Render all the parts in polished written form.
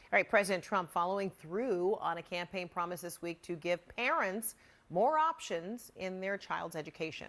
All right, President Trump following through on a campaign promise this week to give parents more options in their child's education.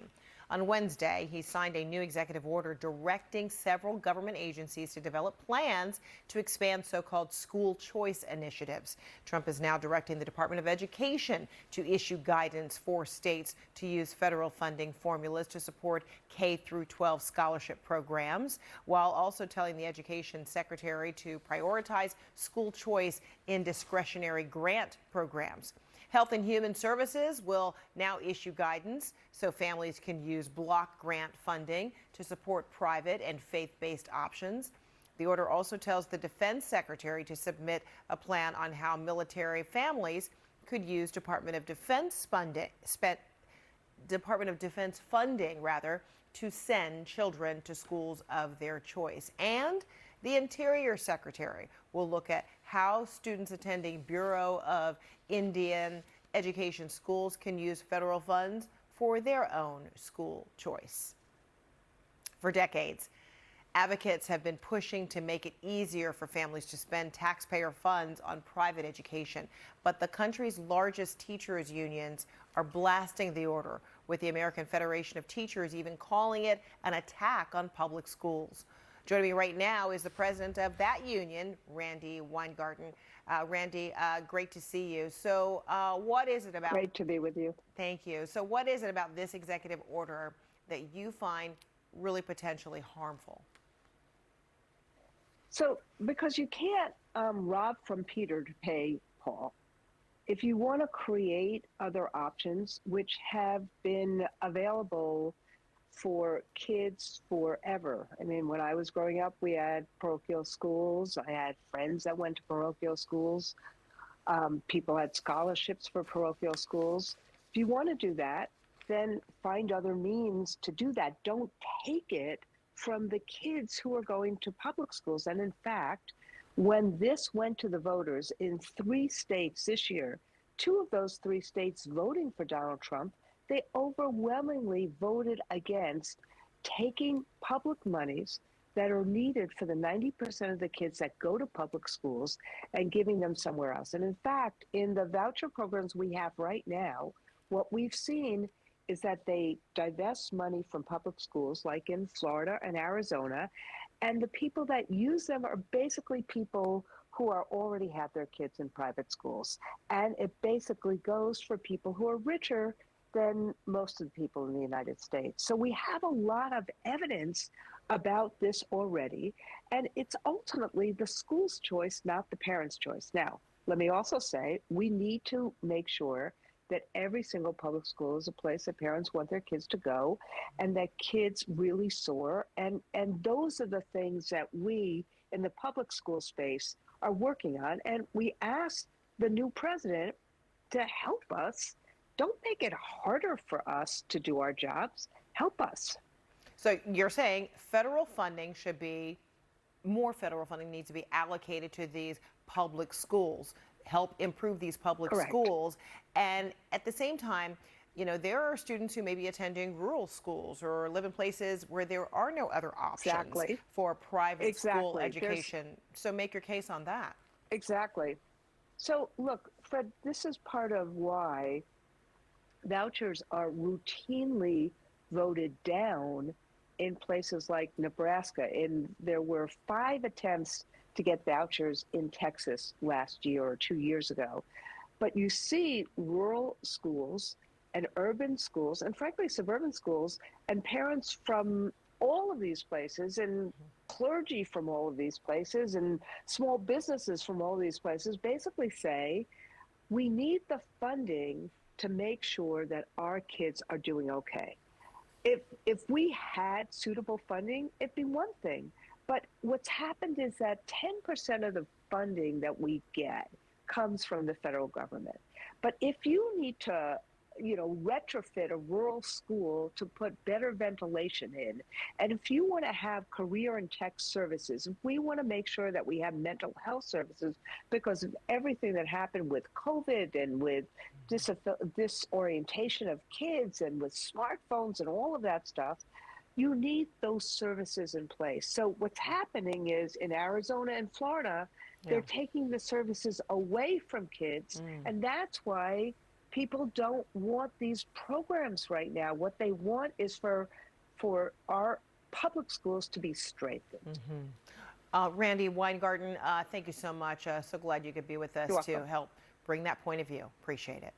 On Wednesday, he signed a new executive order directing several government agencies to develop plans to expand so-called school choice initiatives. Trump is now directing the Department of Education to issue guidance for states to use federal funding formulas to support K through 12 scholarship programs, while also telling the Education Secretary to prioritize school choice in discretionary grant programs. Health and Human Services will now issue guidance so families can use block grant funding to support private and faith-based options. The order also tells the Defense Secretary to submit a plan on how military families could use Department of Defense funding to send children to schools of their choice. And the Interior Secretary will look at how students attending Bureau of Indian Education schools can use federal funds for their own school choice. For decades, advocates have been pushing to make it easier for families to spend taxpayer funds on private education. But the country's largest teachers' unions are blasting the order, with the American Federation of Teachers even calling it an attack on public schools. Joining me right now is the president of that union, Randi Weingarten. Randi, great to see you. So what is it about? Great to be with you. Thank you. So what is it about this executive order that you find really potentially harmful? So, because you can't rob from Peter to pay Paul. If you want to create other options, which have been available for kids forever. I mean, when I was growing up, we had parochial schools. I had friends that went to parochial schools. People had scholarships for parochial schools. If you want to do that, then find other means to do that. Don't take it from the kids who are going to public schools. And in fact, when this went to the voters in 3 states this year, 2 of those 3 states voting for Donald Trump, they overwhelmingly voted against taking public monies that are needed for the 90% of the kids that go to public schools and giving them somewhere else. And in fact, in the voucher programs we have right now, what we've seen is that they divest money from public schools, like in Florida and Arizona, and the people that use them are basically people who are already have their kids in private schools. And it basically goes for people who are richer than most of the people in the United States. So we have a lot of evidence about this already, and it's ultimately the school's choice, not the parents' choice. Now, let me also say, we need to make sure that every single public school is a place that parents want their kids to go, and that kids really soar. And those are the things that we in the public school space are working on. And we ask the new president to help us. Don't make it harder for us to do our jobs. Help us. So you're saying federal funding should be, more federal funding needs to be allocated to these public schools, help improve these public Correct. schools. And at the same time, you know, there are students who may be attending rural schools or live in places where there are no other options for private school education. So make your case on that. Exactly. So look, Fred, this is part of why vouchers are routinely voted down in places like Nebraska. And there were 5 attempts to get vouchers in Texas last year or 2 years ago. But you see rural schools and urban schools and frankly suburban schools and parents from all of these places and clergy from all of these places and small businesses from all of these places basically say, we need the funding to make sure that our kids are doing okay. If we had suitable funding, it'd be one thing. But what's happened is that 10% of the funding that we get comes from the federal government. But if you need to, retrofit a rural school to put better ventilation in, and if you want to have career and tech services, if we want to make sure that we have mental health services because of everything that happened with COVID and with disorientation of kids and with smartphones and all of that stuff, you need those services in place. So what's happening is in Arizona and Florida, Yeah. They're taking the services away from kids, and that's why people don't want these programs right now. What they want is for our public schools to be strengthened. Randi Weingarten, thank you so much. So glad you could be with us You're to welcome. help bring that point of view. Appreciate it.